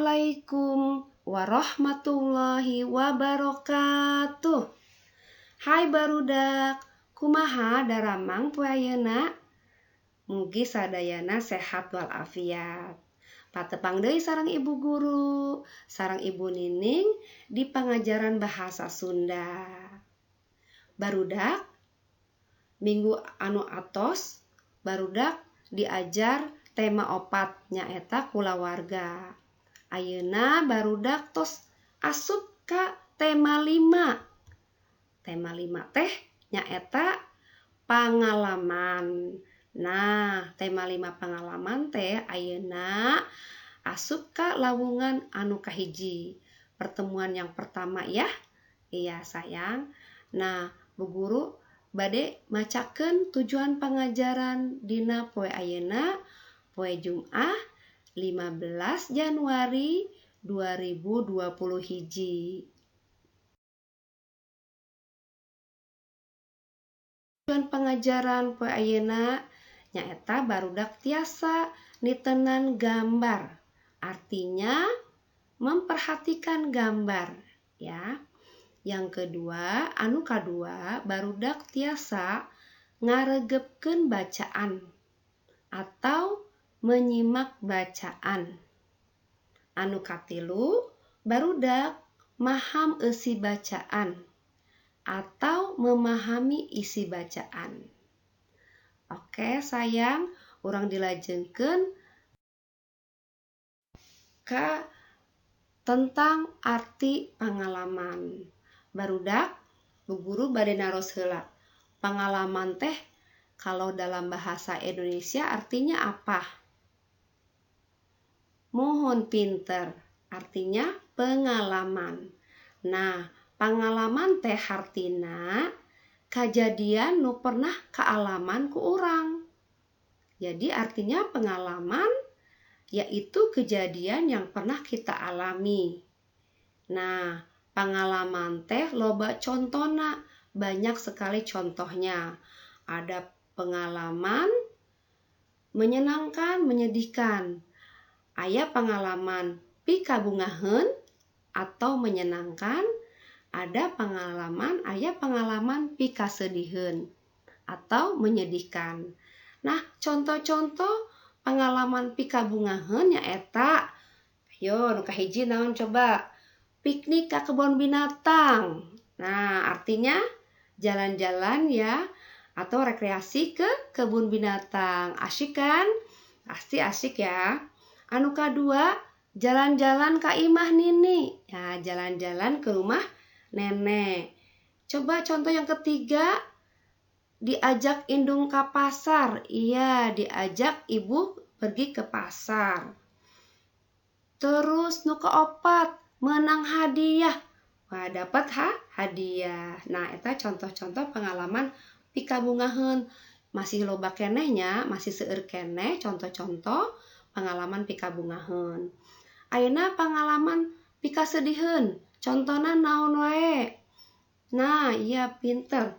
Assalamualaikum warahmatullahi wabarakatuh. Hai barudak, kumaha daramang poe ayeuna? Mugi sadayana sehat walafiat. Patepang deui sareng ibu guru, sareng ibu Nining di pengajaran bahasa Sunda. Barudak, minggu anu atos, barudak diajar tema opat nyaeta kulawarga. Ayeuna barudak tos asup ka tema 5. Tema 5 teh nyaeta pangalaman. Nah, tema 5 pangalaman teh ayeuna asup ka lawungan anu kahiji. Pertemuan yang pertama ya. Iya sayang. Nah, Bu Guru bade macakeun tujuan pengajaran dina poe ayeuna poe Jumat 15 Januari 2020 hiji. Tujuan pengajaran poe ayeuna nyaeta barudak tiasa nitenan gambar. Artinya memperhatikan gambar ya. Yang kedua, anu kadua barudak tiasa ngaregepkeun bacaan atau menyimak bacaan. Anu katilu, barudak maham eusi bacaan atau memahami isi bacaan. Oke sayang, urang dilajengkeun ka tentang arti pangalaman. Barudak, Bu Guru bade naros heula. Pangalaman teh kalau dalam bahasa Indonesia artinya apa? Mohon pinter, artinya pengalaman. Nah, pengalaman teh hartina kajadian nu pernah kaalaman ku urang. Jadi artinya pengalaman yaitu kejadian yang pernah kita alami. Nah, pengalaman teh loba contona, banyak sekali contohnya. Ada pengalaman menyenangkan, menyedihkan. Aya pengalaman pikabungaheun atau menyenangkan, ada pengalaman, aya pengalaman pikasediheun atau menyedihkan. Nah, contoh-contoh pengalaman pikabungaheun nyaeta, ayo nu kahiji naon coba? Piknik ke kebun binatang. Nah, artinya jalan-jalan ya atau rekreasi ke kebun binatang. Asyik kan? Pasti asyik ya. Anu kadua, jalan-jalan ke imah Nini. Ya, jalan-jalan ke rumah nenek. Coba contoh yang ketiga, diajak indung ke pasar. Iya, diajak ibu pergi ke pasar. Terus nu keopat, menang hadiah. Wah, dapat hadiah. Nah, eta contoh-contoh pengalaman pikabungaheun. Masih loba kenehnya, masih seueur keneh contoh-contoh pengalaman pikabungaheun. Ayeuna pengalaman pikasediheun. Contona naon wae? Nah, iya pinter.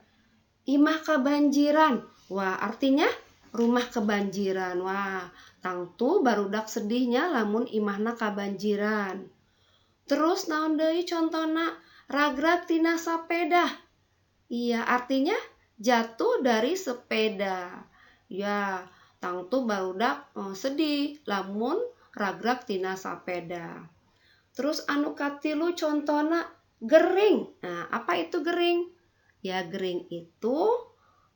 Imah kebanjiran. Wah, artinya rumah kebanjiran. Wah, tangtu barudak sedihnya lamun imahna kebanjiran. Terus naon deui contona? Ragrag tina sapeda. Iya, artinya jatuh dari sepeda. Ya, tangtu barudak sedih lamun ragrag tina sapeda. Terus anu katilu contona gering. Nah, apa itu gering? Ya, gering itu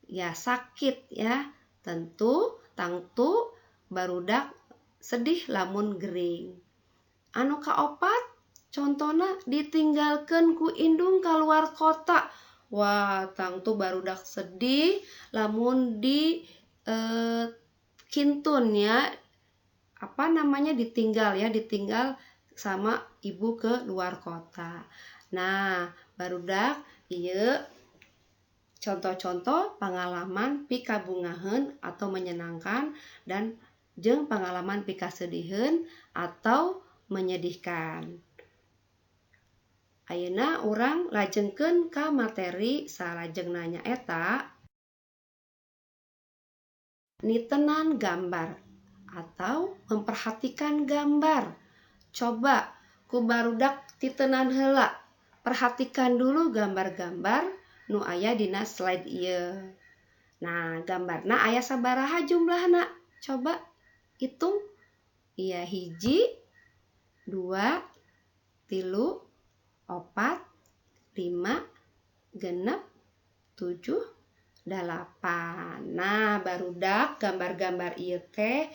ya sakit ya. Tentu tangtu barudak sedih lamun gering. Anu kaopat contona ditinggalkeun ku indung kaluar kota. Wah, tangtu barudak sedih lamun di kintun ya. Apa namanya ditinggal sama ibu ke luar kota. Nah, barudak ieu contoh-contoh pengalaman pikabungaheun atau menyenangkan dan jeung pengalaman pikasediheun atau menyedihkan. Ayeuna urang lajengkeun ka materi salajengna nyaeta nitenan gambar atau memperhatikan gambar. Coba ku barudak titenan heula. Perhatikan dulu gambar-gambar nu aya dina slide ieu. Nah, gambarna aya sabaraha jumlahna? Coba hitung. Iya, 1, 2, 3, 4, 5, 6, 7, 8. Nah, barudak gambar-gambar ieu teh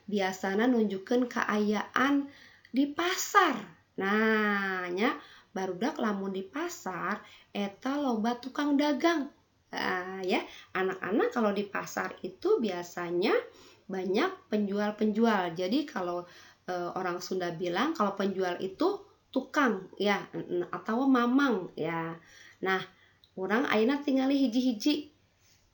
biasana nunjukkeun kaayaan di pasar. Nah, nya barudak lamun di pasar eta loba tukang dagang. Ya, anak-anak kalau di pasar itu biasanya banyak penjual-penjual. Jadi kalau orang Sunda bilang kalau penjual itu tukang ya atau mamang ya. Nah, urang ayeuna tingali hiji-hiji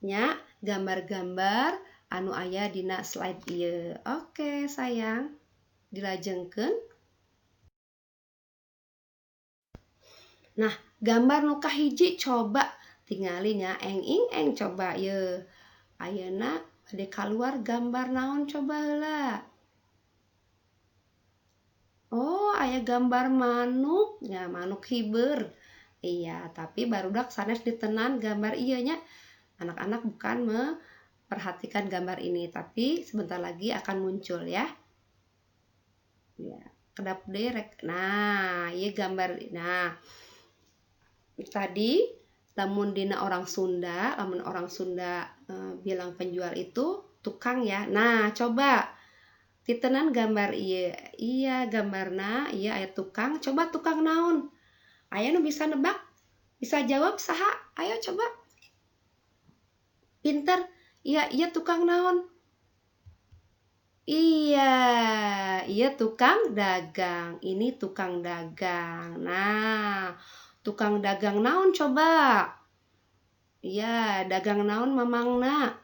nya gambar-gambar anu aya dina slide ieu. Oke, sayang. Dilajengkeun. Nah, gambar nu kahiji coba tingali nya eng coba ye. Ayeuna bade kaluar gambar naon coba heula. Oh, aya gambar manuk, ya manuk hiber. Iya, tapi barudak sanes ditenan gambar ieu nya. Anak-anak bukan memperhatikan gambar ini, tapi sebentar lagi akan muncul ya. Ya, kedap derek. Nah, ieu gambar. Nah, tadi lamun dina orang Sunda, bilang penjual itu tukang ya. Nah, coba titenan gambar ieu. Iya, gambarna ieu aya tukang. Coba tukang naon? Aya nu bisa nebak? Bisa jawab saha? Ayo coba. Pinter. Iya tukang naon? Iya tukang dagang. Ini tukang dagang. Nah, tukang dagang naon coba? Iya, dagang naon mamangna?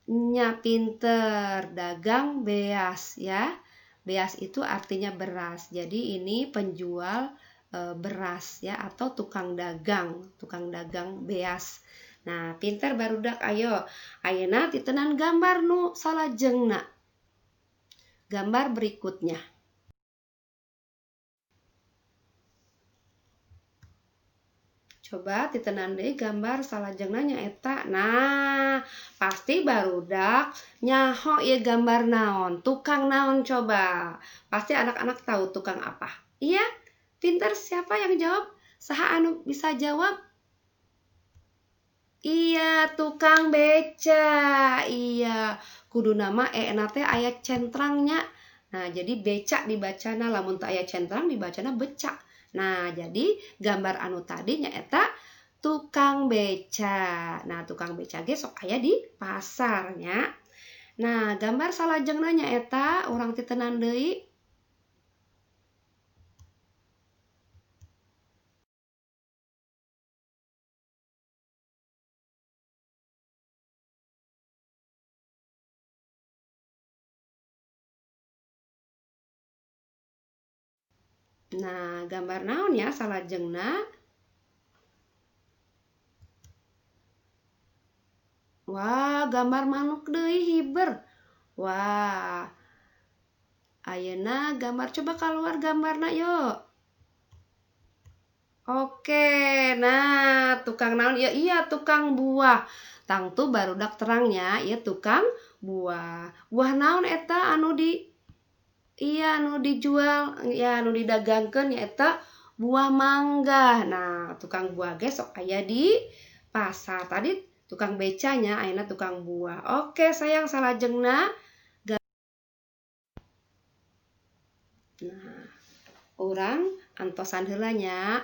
Nya pinter, dagang beas ya. Beas itu artinya beras. Jadi ini penjual beras ya atau tukang dagang beas. Nah, pinter barudak ayo. Ayeuna titenan gambar nu salajengna. Gambar berikutnya. Coba titenan deui gambar salajengna nyaeta. Nah, pasti barudak nyaho ieu gambar naon? Tukang naon coba? Pasti anak-anak tahu tukang apa. Iya? Pinter siapa yang jawab? Saha anu bisa jawab? Iya, tukang beca. Iya, kudu nama na teh aya centrangnya. Nah, jadi beca dibacana lamun teu aya centrang dibacana beca. Nah, jadi gambar anu tadi nyaeta tukang beca. Nah, tukang beca ge sok aya di pasarnya. Nah, gambar salajengna nyaeta urang titenan deui. Nah, gambar naon ya salajengna? Wah, gambar manuk deui hiber. Wah, ayeuna gambar coba keluar gambarna yuk. Oke, nah tukang naon? Ya iya tukang buah. Tangtu barudak terangnya, ya tukang buah. Buah naon eta anu anu dijual, ya anu didagangkeun eta buah mangga. Nah, tukang buah ge sok aya di pasar. Tadi tukang becanya, ayeuna tukang buah. Oke, sayang salajengna. Nah, urang antosan heula nya.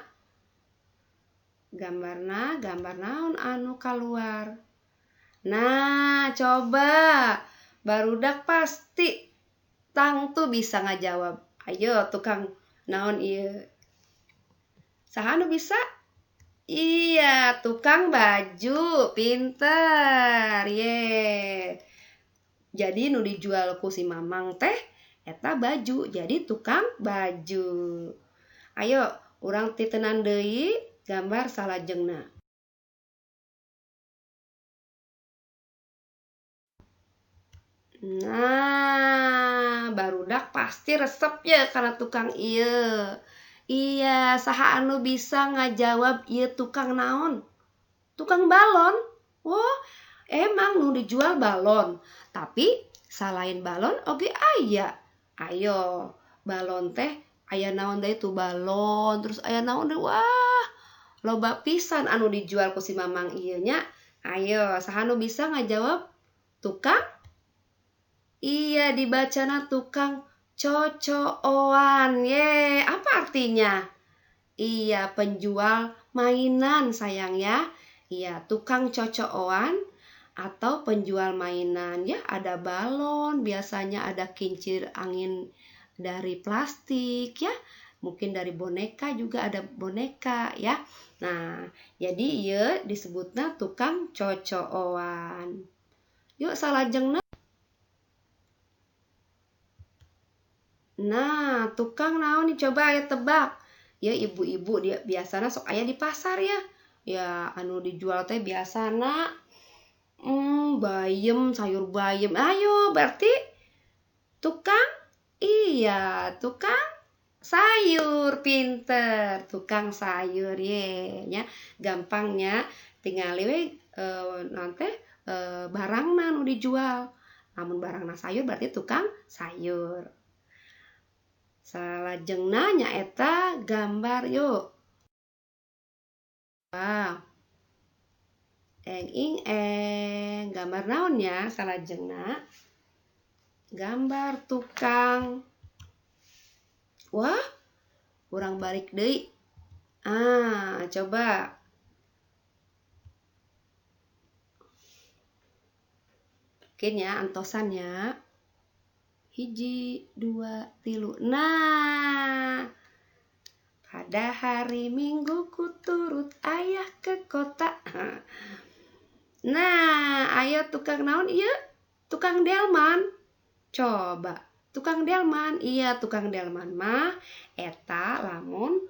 Gambarna gambar naon anu kaluar. Nah, coba barudak pasti tangtu bisa ngajawab. Ayo tukang naon ieu? Saha anu bisa? Iya, tukang baju. Pinter. Ye. Jadi nu dijual ku si Mamang teh eta baju. Jadi tukang baju. Ayo, urang titenan deui gambar salajengna. Nah, baru barudak pasti resep ya karena tukang ieu. Iya, saha anu bisa ngajawab ieu tukang naon? Tukang balon. Wah, emang nu dijual balon. Tapi selain balon oge aya. Ayo, balon teh aya naon deui tuh balon, terus aya naon deui wah, loba pisan anu dijual ku si Mamang ieu nya. Ayo, saha nu bisa ngajawab? Tukang? Iya, dibacana tukang cocoan. Ye, apa artinya? Iya, penjual mainan sayang ya. Iya, tukang cocoan atau penjual mainan ya, ada balon, biasanya ada kincir angin dari plastik ya. Mungkin dari boneka juga ada boneka ya. Nah, jadi ya disebutnya tukang cocoan. Yuk salajengna. Nah, tukang naon nih coba aya tebak. Ya ibu-ibu dia biasanya sok aya di pasar ya. Ya anu dijual teh biasana bayem, sayur bayem. Ayo, berarti tukang? Iya, tukang sayur. Pinter, tukang sayur ye nya. Gampangnya tinggal we nanti barangna nu dijual. Namun barangna sayur berarti tukang sayur. Salajengna nyaeta gambar yuk. Wow. Gambar naon ya salajengna? Gambar tukang. Wah, kurang balik deui. Coba. Mungkin ya antosannya. 1, 2, 3. Nah, pada hari Minggu ku turut ayah ke kota. Nah, ayo tukang naon ieu? Tukang delman. Coba, tukang delman. Iya, tukang delman mah eta lamun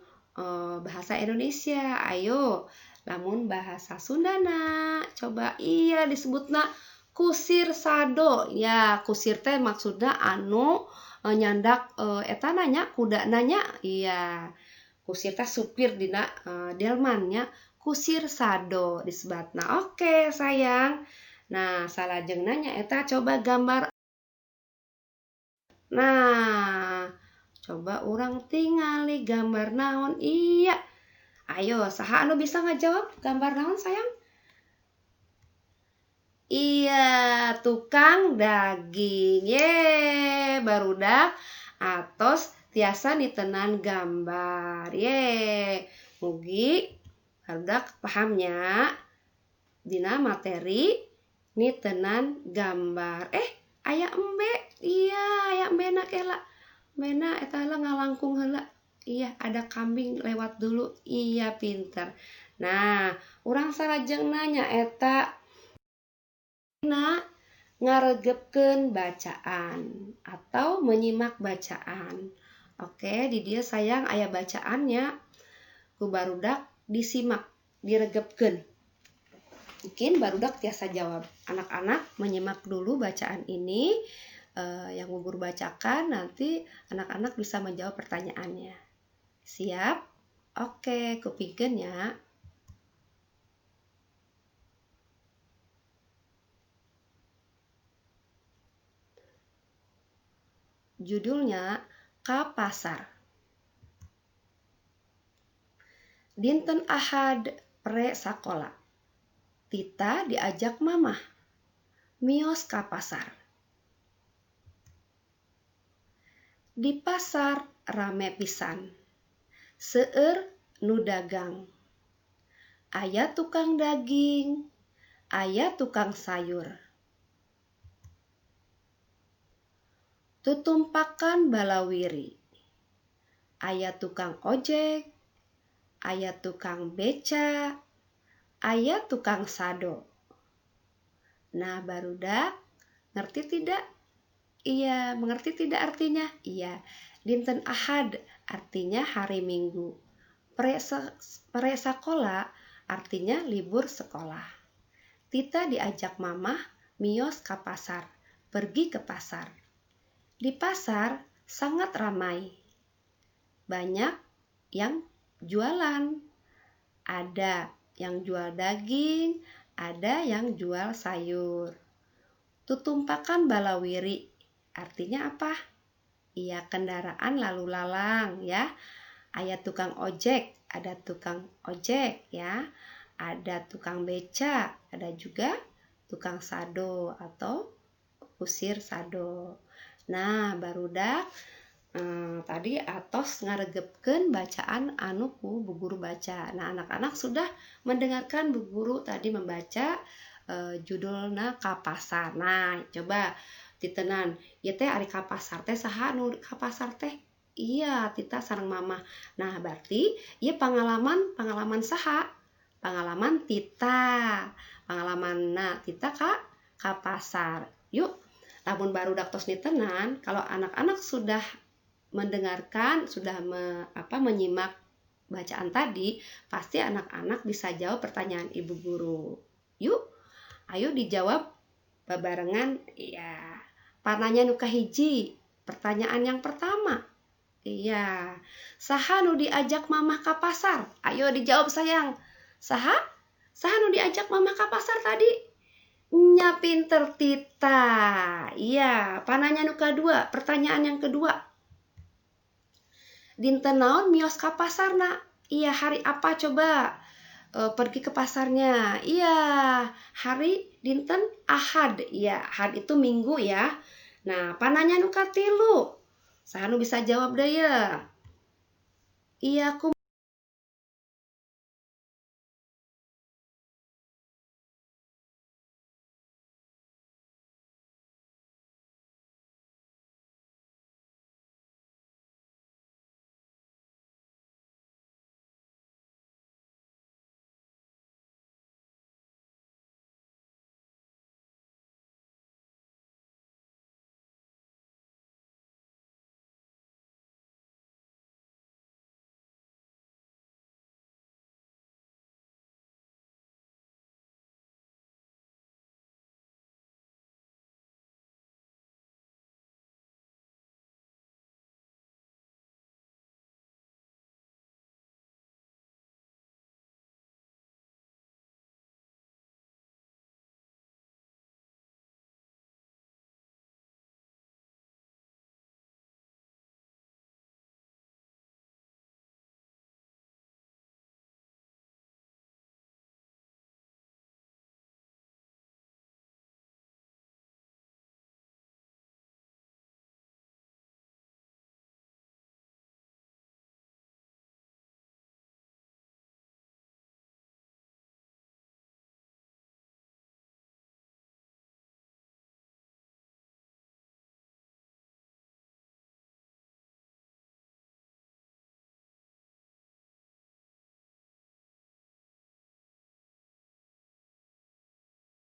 bahasa Indonesia. Ayo, lamun bahasa Sundana. Coba iya disebutna kusir sado. Ya, kusir teh maksudna anu nyandak eta nanya kuda nanya. Iya. Kusir teh supir dina delman nya. Kusir sado disebutna. Oke, sayang. Nah, salajengna nya eta coba gambar. Nah, coba orang tingali gambar naon. Iya. Ayo, saha anu bisa ngajawab gambar naon sayang? Iya, tukang daging. Ye, barudak atos tiasa ditenan gambar. Ye, mugi barudak pahamnya dina materi nitenan gambar. Aya embe. Iya, aya embena kela. Embena eta heula ngalangkung heula. Iya, ada kambing lewat dulu. Iya, pinter. Nah, urang salajengna nya eta ngaregepkeun bacaan atau menyimak bacaan. Oke, di dia sayang aya bacaannya ku barudak disimak, diregepkeun. Mungkin barudak tiasa jawab. Anak-anak menyimak dulu bacaan ini yang Bu Guru bacakan, nanti anak-anak bisa menjawab pertanyaannya. Siap? Oke, kupikeun ya. Judulnya Ka Pasar. Dinten Ahad pre sakola. Tita diajak mamah mios ka pasar. Di pasar rame pisan. Seueur nu dagang. Aya tukang daging, aya tukang sayur. Tutumpakan balawiri. Aya tukang ojek, aya tukang beca, aya tukang sado. Nah, barudak, ngerti tidak? Iya, mengerti tidak artinya? Iya, dinten Ahad artinya hari Minggu. Pre sakola artinya libur sekolah. Tita diajak mamah mios ka pasar, pergi ke pasar. Di pasar sangat ramai. Banyak yang jualan. Ada yang jual daging, ada yang jual sayur. Tutumpakan balawiri. Artinya apa? Iya, kendaraan lalu lalang ya. Ada tukang ojek, ada tukang ojek ya. Ada tukang beca, ada juga tukang sado atau kusir sado. Nah, barudak tadi atos ngaregepkeun bacaan anu ku Bu Guru baca. Nah, anak-anak sudah mendengarkan Bu Guru tadi membaca judulna Ka Pasar. Nah, coba titenan, ieu teh ari ka pasar teh saha anu ka pasar teh? Iya, Tita sareng Mama. Nah, berarti ieu pengalaman saha? Pengalaman Tita. Pengalamanna Tita ka pasar. Yuk, lamun barudak tos nitenan, kalau anak-anak sudah mendengarkan, sudah menyimak bacaan tadi, pasti anak-anak bisa jawab pertanyaan Ibu Guru. Yuk, ayo dijawab babarengan. Iya. Pananya nu kahiji, pertanyaan yang pertama. Iya. Saha nu diajak mamah ka pasar? Ayo dijawab sayang. Saha? Saha nu diajak mamah ka pasar tadi? Nya pinter Tita. Iya, pananya nu kadua, pertanyaan yang kedua. Dinten naon mios ka pasarna? Iya, hari apa coba pergi ke pasarnya? Iya, hari dinten Ahad. Iya, Ahad itu minggu ya. Nah, pananya nu katilu. Saha nu bisa jawab deui? Iya,